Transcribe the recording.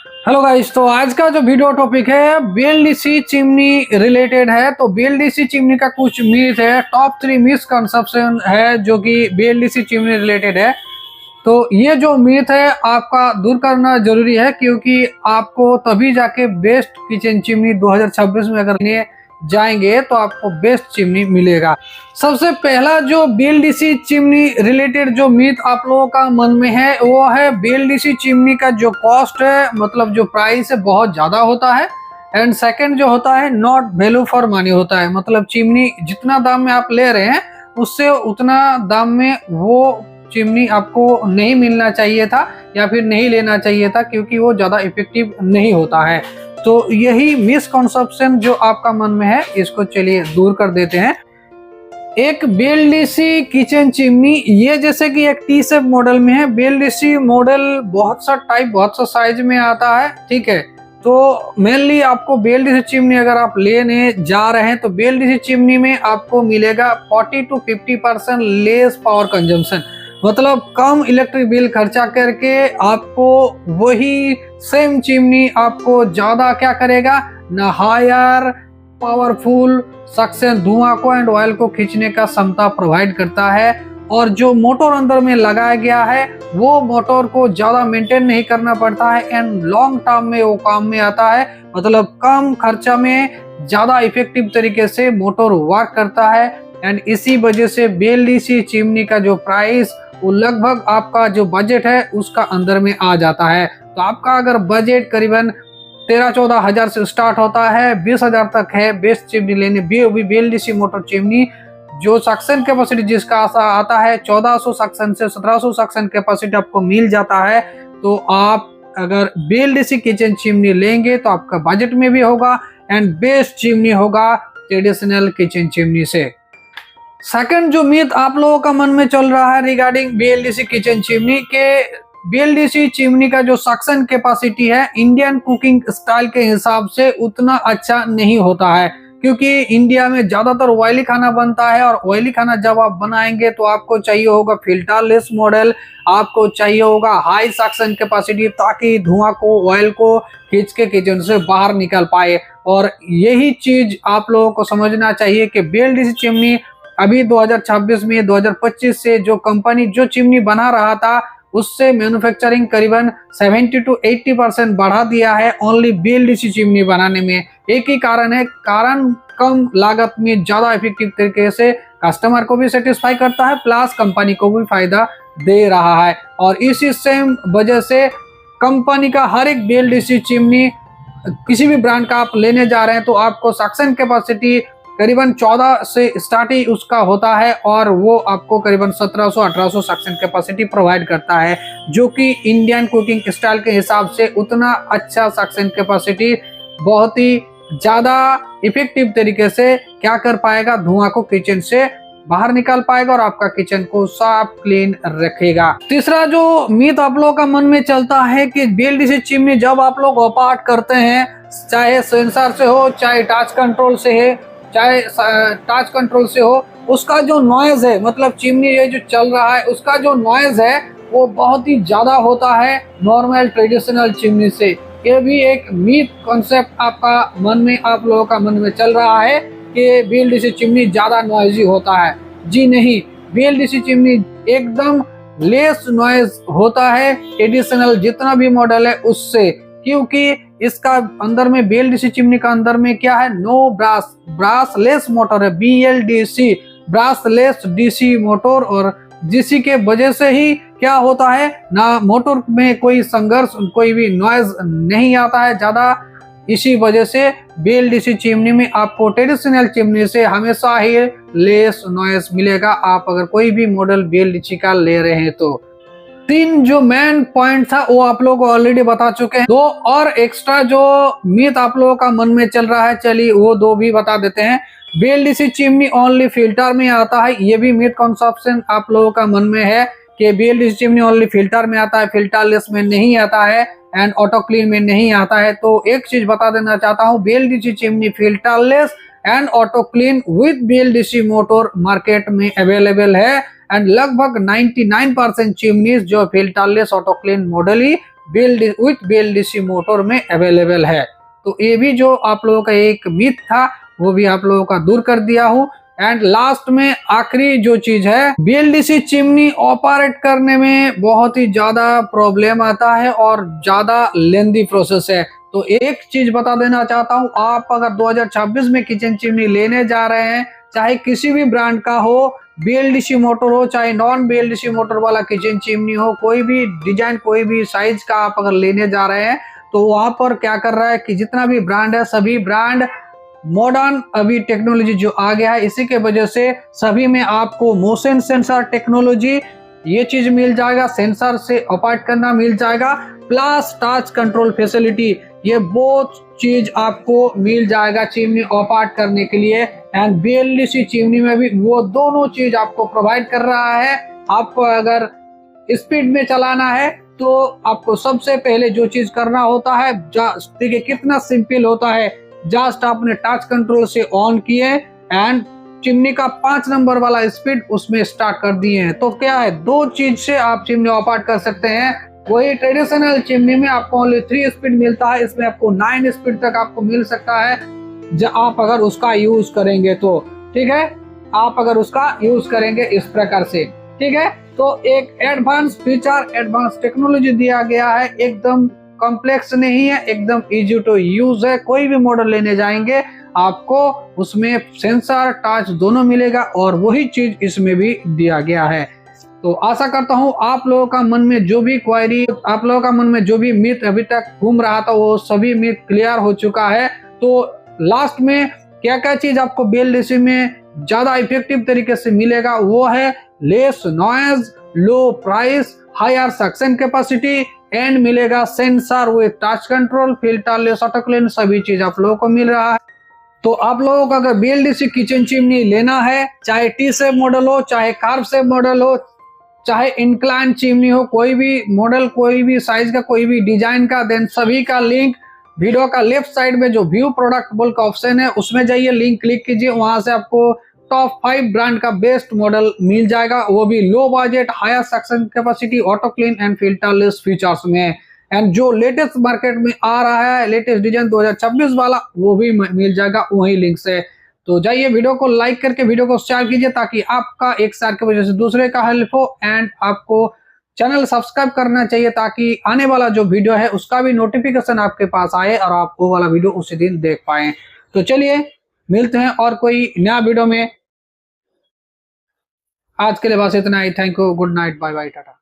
Hello guys, तो आज का जो वीडियो टॉपिक है बीएलडीसी चिमनी रिलेटेड है। तो बीएलडीसी चिमनी का कुछ मिथ है, टॉप 3 मिसकंसेप्शन है जो कि बीएलडीसी चिमनी रिलेटेड है। तो ये जो मिथ है आपका दूर करना जरूरी है, क्योंकि आपको तभी जाके बेस्ट किचन चिमनी 2026 में अगर लेने जाएंगे तो आपको बेस्ट चिमनी मिलेगा। सबसे पहला जो बीएलडीसी चिमनी रिलेटेड जो मिथ आप लोगों का मन में है वो है बीएलडीसी चिमनी का जो कॉस्ट है, मतलब जो प्राइस है, बहुत ज्यादा होता है। एंड सेकंड जो होता है नॉट वैल्यू फॉर मनी होता है, मतलब चिमनी जितना दाम में आप ले रहे हैं उससे उतना दाम में वो चिमनी आपको नहीं मिलना चाहिए था या फिर नहीं लेना चाहिए था, क्योंकि वो ज्यादा इफेक्टिव नहीं होता है। तो यही मिसकंसेप्शन जो आपका मन में है इसको चलिए दूर कर देते हैं। एक बीएलडीसी किचन चिमनी, ये जैसे कि एक टी शेप मॉडल में है। बीएलडीसी मॉडल बहुत सा टाइप, बहुत सा साइज में आता है, ठीक है। तो मेनली आपको बीएलडीसी चिमनी अगर आप लेने जा रहे हैं तो बीएलडीसी चिमनी में आपको मिलेगा 40 to 50% लेस पावर कंजम्पशन, मतलब कम इलेक्ट्रिक बिल खर्चा करके आपको वही सेम चिमनी आपको ज्यादा क्या करेगा ना, हायर पावरफुल सक्शन धुआं को एंड ऑयल को खींचने का क्षमता प्रोवाइड करता है। और जो मोटर अंदर में लगाया गया है वो मोटर को ज्यादा मेंटेन नहीं करना पड़ता है एंड लॉन्ग टर्म में वो काम में आता है, मतलब कम खर्चा में ज्यादा इफेक्टिव तरीके से मोटर वर्क करता है। एंड इसी वजह से बीएलडीसी चिमनी का जो प्राइस वो लगभग आपका जो बजट है उसका अंदर में आ जाता है। तो आपका अगर बजट करीबन 13-14 हजार से स्टार्ट होता है, 20,000 तक है बेस्ट चिमनी लेने। बीएलडीसी मोटर चिमनी जो सक्शन कैपेसिटी जिसका आता है 1400 सक्शन से 1700 सक्शन कैपेसिटी आपको मिल जाता है। तो आप अगर बीएलडीसी किचन चिमनी लेंगे तो आपका बजट में भी होगा एंड बेस्ट चिमनी होगा ट्रेडिशनल किचन चिमनी से। सेकंड जो मिथ आप लोगों का मन में चल रहा है रिगार्डिंग बीएलडीसी किचन चिमनी के, बीएलडीसी चिमनी का जो सक्शन कैपेसिटी है इंडियन कुकिंग स्टाइल के हिसाब से उतना अच्छा नहीं होता है, क्योंकि इंडिया में ज्यादातर ऑयली खाना बनता है और ऑयली खाना जब आप बनाएंगे तो आपको चाहिए होगा फिल्टरलेस मॉडल, आपको चाहिए होगा हाई सक्शन कैपेसिटी, ताकि धुआं को ऑयल को खींच के किचन से बाहर निकल पाए। और यही चीज आप लोगों को समझना चाहिए कि बीएलडीसी चिमनी अभी 2026 में 2025 से जो कंपनी जो चिमनी बना रहा था उससे मैन्युफैक्चरिंग करीबन 70 to 80% बढ़ा दिया है ओनली बीएलडीसी चिमनी बनाने में। एक ही कारण है, कारण कम लागत में ज्यादा इफेक्टिव तरीके से कस्टमर को भी सेटिस्फाई करता है प्लस कंपनी को भी फायदा दे रहा है। और इसी सेम वजह से कंपनी का हर एक बीएलडीसी चिमनी किसी भी ब्रांड का आप लेने जा रहे हैं तो आपको सक्शन कैपेसिटी करीबन 14 से स्टार्ट ही उसका होता है और वो आपको करीबन 1700-1800 सक्शन कैपेसिटी प्रोवाइड करता है, जो कि इंडियन कुकिंग स्टाइल के हिसाब से उतना अच्छा सक्शन कैपेसिटी बहुत ही ज्यादा इफेक्टिव तरीके से क्या कर पाएगा, धुआं को किचन से बाहर निकाल पाएगा और आपका किचन को साफ क्लीन रखेगा। तीसरा जो मिथ आप लोगों का मन में चलता है कि बीएलडीसी चिमनी जब आप लोग ऑपरेट करते हैं, चाहे सेंसर से हो चाहे टच कंट्रोल से है, चाहे टच कंट्रोल से हो, उसका जो नॉइज है, मतलब चिमनी ये जो चल रहा है उसका जो नॉइज है वो बहुत ही ज्यादा होता है नॉर्मल ट्रेडिशनल चिमनी से। ये भी एक मिथ कॉन्सेप्ट आपका मन में, आप लोगों का मन में चल रहा है कि बीएलडीसी चिमनी ज्यादा नॉइजी होता है। जी नहीं, बीएलडीसी चिमनी एकदम लेस नॉइज होता है ट्रेडिशनल जितना भी मॉडल है उससे, क्योंकि इसका अंदर में बीएलडीसी चिमनी का अंदर में क्या है, नो ब्रासलेस मोटर है, बीएलडीसी ब्रासलेस डीसी मोटर। और जिसी के वजह से ही क्या होता है ना, मोटर में कोई संघर्ष, कोई भी नॉइज नहीं आता है ज्यादा। इसी वजह से बीएलडीसी चिमनी में आपको ट्रेडिशनल चिमनी से हमेशा ही लेस नॉइज मिलेगा, आप अगर कोई भी मॉडल बीएलडीसी का ले रहे हैं तो। 3 जो मेन पॉइंट था वो आप लोगों को ऑलरेडी बता चुके हैं। 2 और एक्स्ट्रा जो मिथ आप लोगों का मन में चल रहा है, चलिए वो 2 भी बता देते हैं। बीएलडीसी चिमनी ओनली फिल्टर में आता है, ये भी मिथ कॉन्सेप्शन आप लोगों का मन में है कि बीएलडीसी चिमनी ओनली फिल्टर में आता है, फिल्टरलेस में नहीं आता है एंड ऑटो क्लीन में नहीं आता है। तो एक चीज बता देना चाहता हूँ, BLDC chimney filterless and auto clean with BLDC motor market में अवेलेबल है एंड लगभग 99% चिमनीज जो filterless auto clean model he with BLDC motor में अवेलेबल है। तो ये भी जो आप लोगों का एक मिथ था वो भी आप लोगों का दूर कर दिया हूँ। एंड लास्ट में आखिरी जो चीज है, BLDC चिमनी ऑपरेट करने में बहुत ही ज्यादा प्रॉब्लम आता है और ज्यादा लेंदी प्रोसेस है। तो एक चीज बता देना चाहता हूँ, आप अगर 2026 में किचन चिमनी लेने जा रहे हैं, चाहे किसी भी ब्रांड का हो, BLDC मोटर हो चाहे नॉन BLDC मोटर वाला किचन चिमनी हो, कोई भी डिजाइन कोई भी साइज का आप अगर लेने जा रहे हैं, तो वहां पर क्या कर रहा है कि जितना भी ब्रांड है सभी ब्रांड मॉडर्न अभी टेक्नोलॉजी जो आ गया है, इसी के वजह से सभी में आपको मोशन सेंसर टेक्नोलॉजी ये चीज मिल जाएगा, सेंसर से ऑपरेट करना मिल जाएगा, प्लस टच कंट्रोल फैसिलिटी, ये बहुत चीज आपको मिल जाएगा चिमनी ऑपरेट करने के लिए। एंड BLDC चिमनी में भी वो दोनों चीज आपको प्रोवाइड कर रहा है। आपको अगर स्पीड में चलाना है तो आपको सबसे पहले जो चीज करना होता है, देखिए कितना सिंपल होता है, जस्ट आपने टच कंट्रोल से ऑन किए एंड चिमनी का 5 नंबर वाला स्पीड उसमें स्टार्ट कर दिए हैं। तो क्या है, 2 चीज से आप चिमनी ऑपरेट कर सकते हैं। वही ट्रेडिशनल चिमनी में आपको ओनली 3 स्पीड मिलता है, इसमें आपको 9 स्पीड तक आपको मिल सकता है जब आप अगर उसका यूज करेंगे तो, ठीक है, आप अगर उसका यूज करेंगे इस प्रकार से, ठीक है। तो एक एडवांस फीचर, एडवांस टेक्नोलॉजी दिया गया है, एकदम कॉम्प्लेक्स नहीं है, एकदम इजी टू यूज है। कोई भी मॉडल लेने जाएंगे आपको उसमें सेंसर टच दोनों मिलेगा और वही चीज इसमें भी दिया गया है। तो आशा करता हूं आप लोगों का मन में जो भी क्वेरी, आप लोगों का मन में जो भी मिथ अभी तक घूम रहा था वो सभी मिथ क्लियर हो चुका है। तो लास्ट में क्या क्या चीज आपको BLDC में ज्यादा इफेक्टिव तरीके से मिलेगा, वो है less noise, low price, higher suction capacity and मिलेगा sensor with touch control, filterless auto clean, सभी चीज आप लोगों को मिल रहा है। तो आप लोगों को अगर BLDC किचन चिमनी लेना है, चाहे टी शेप मॉडल हो, चाहे कार्व शेप मॉडल हो, चाहे इंक्लाइन चिमनी हो, कोई भी मॉडल, कोई भी साइज का, कोई भी डिजाइन का, देन सभी का लिंक वीडियो का लेफ्ट साइड में जो व्यू प्रोडक्ट बोल का ऑप्शन है उसमें जाइए, लिंक क्लिक कीजिए, वहां से आपको टॉप 5 ब्रांड का बेस्ट मॉडल मिल जाएगा, वो भी low budget, higher suction capacity, auto clean and filterless features में। एंड जो लेटेस्ट मार्केट में आ रहा है लेटेस्ट डिजाइन 2026 वाला, वो भी मिल जाएगा वही लिंक से। तो जाइए वीडियो को लाइक करके वीडियो को शेयर कीजिए ताकि आपका एक शेयर की वजह से दूसरे का हेल्प हो। एंड आपको चैनल सब्सक्राइब करना चाहिए ताकि आने वाला जो वीडियो है उसका भी नोटिफिकेशन आपके पास आए और आप वो वाला वीडियो उसी दिन देख पाए। तो चलिए मिलते हैं और कोई नया वीडियो में। आज के लिए बस इतना ही। Thank you, good night, bye bye, Tata.